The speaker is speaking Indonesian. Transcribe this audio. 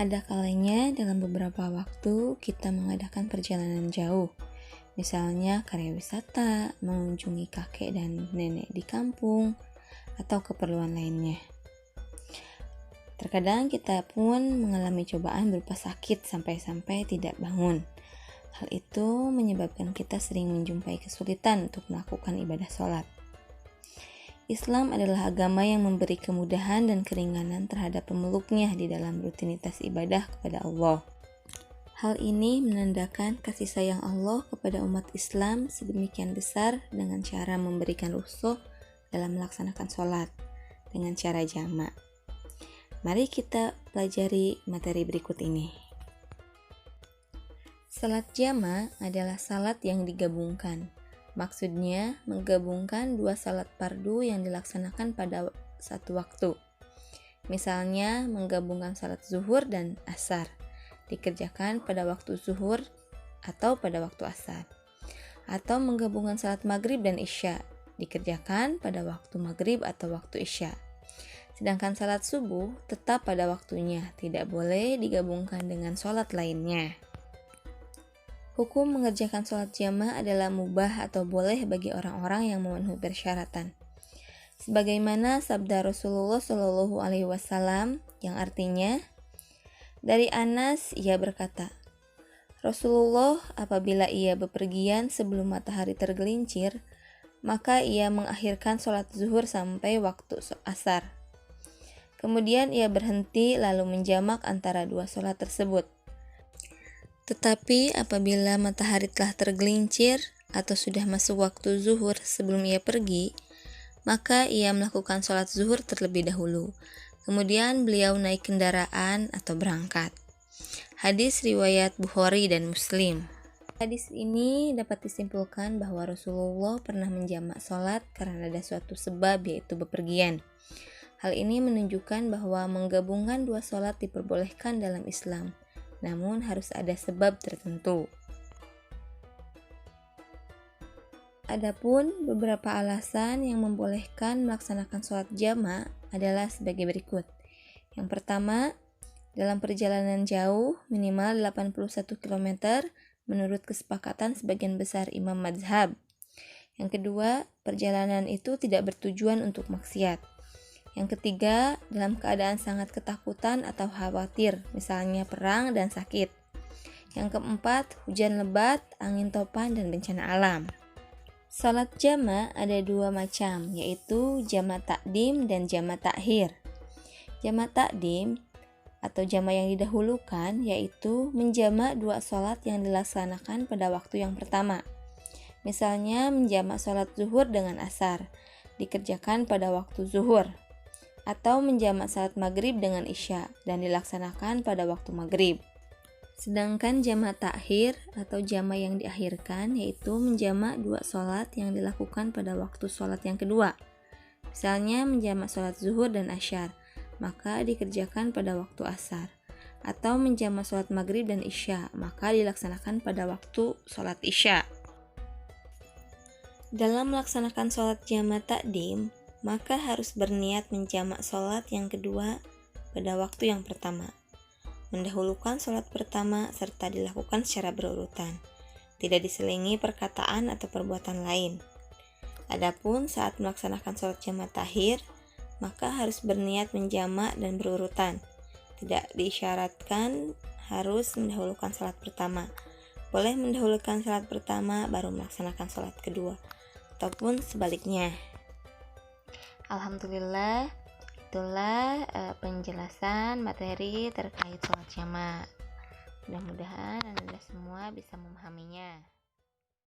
Ada kalanya dalam beberapa waktu kita mengadakan perjalanan jauh, misalnya karya wisata, mengunjungi kakek dan nenek di kampung, atau keperluan lainnya. Terkadang kita pun mengalami cobaan berupa sakit sampai-sampai tidak bangun. Hal itu menyebabkan kita sering menjumpai kesulitan untuk melakukan ibadah sholat. Islam adalah agama yang memberi kemudahan dan keringanan terhadap pemeluknya di dalam rutinitas ibadah kepada Allah. Hal ini menandakan kasih sayang Allah kepada umat Islam sedemikian besar dengan cara memberikan rukhsah dalam melaksanakan sholat dengan cara jamak. Mari kita pelajari materi berikut ini. Salat jamak adalah salat yang digabungkan. Maksudnya, menggabungkan dua salat fardu yang dilaksanakan pada satu waktu. Misalnya, menggabungkan salat zuhur dan asar, dikerjakan pada waktu zuhur atau pada waktu asar. Atau menggabungkan salat maghrib dan isya, dikerjakan pada waktu maghrib atau waktu isya. Sedangkan salat subuh tetap pada waktunya, tidak boleh digabungkan dengan salat lainnya. Hukum mengerjakan sholat jamak adalah mubah atau boleh bagi orang-orang yang memenuhi persyaratan. Sebagaimana sabda Rasulullah Shallallahu Alaihi Wasallam yang artinya, dari Anas ia berkata, Rasulullah apabila ia bepergian sebelum matahari tergelincir, maka ia mengakhirkan sholat zuhur sampai waktu asar. Kemudian ia berhenti lalu menjamak antara dua sholat tersebut. Tetapi apabila matahari telah tergelincir atau sudah masuk waktu zuhur sebelum ia pergi, maka ia melakukan sholat zuhur terlebih dahulu. Kemudian beliau naik kendaraan atau berangkat. Hadis riwayat Bukhari dan Muslim. Hadis ini dapat disimpulkan bahwa Rasulullah pernah menjamak sholat karena ada suatu sebab, yaitu bepergian. Hal ini menunjukkan bahwa menggabungkan dua sholat diperbolehkan dalam Islam, namun harus ada sebab tertentu. Adapun beberapa alasan yang membolehkan melaksanakan sholat jamak adalah sebagai berikut. Yang pertama, dalam perjalanan jauh minimal 81 km menurut kesepakatan sebagian besar imam mazhab. Yang kedua, perjalanan itu tidak bertujuan untuk maksiat. Yang ketiga, dalam keadaan sangat ketakutan atau khawatir, misalnya perang dan sakit. Yang keempat, hujan lebat, angin topan, dan bencana alam. Salat jamak ada dua macam, yaitu jamak takdim dan jamak takhir. Jamak takdim atau jamak yang didahulukan yaitu menjamak dua salat yang dilaksanakan pada waktu yang pertama. Misalnya menjamak salat zuhur dengan asar, dikerjakan pada waktu zuhur. Atau menjamak salat maghrib dengan isya dan dilaksanakan pada waktu maghrib. Sedangkan jamak takhir atau jamak yang diakhirkan yaitu menjamak dua salat yang dilakukan pada waktu salat yang kedua. Misalnya menjamak salat zuhur dan asyar, maka dikerjakan pada waktu asar. Atau menjamak salat maghrib dan isya, maka dilaksanakan pada waktu salat isya. Dalam melaksanakan salat jamak takdim, maka harus berniat menjamak sholat yang kedua pada waktu yang pertama. Mendahulukan sholat pertama serta dilakukan secara berurutan, tidak diselingi perkataan atau perbuatan lain. Adapun saat melaksanakan sholat jamak takhir, maka harus berniat menjamak dan berurutan. Tidak diisyaratkan harus mendahulukan sholat pertama. Boleh mendahulukan sholat pertama baru melaksanakan sholat kedua, ataupun sebaliknya. Alhamdulillah, itulah penjelasan materi terkait sholat jamak. Mudah-mudahan Anda semua bisa memahaminya.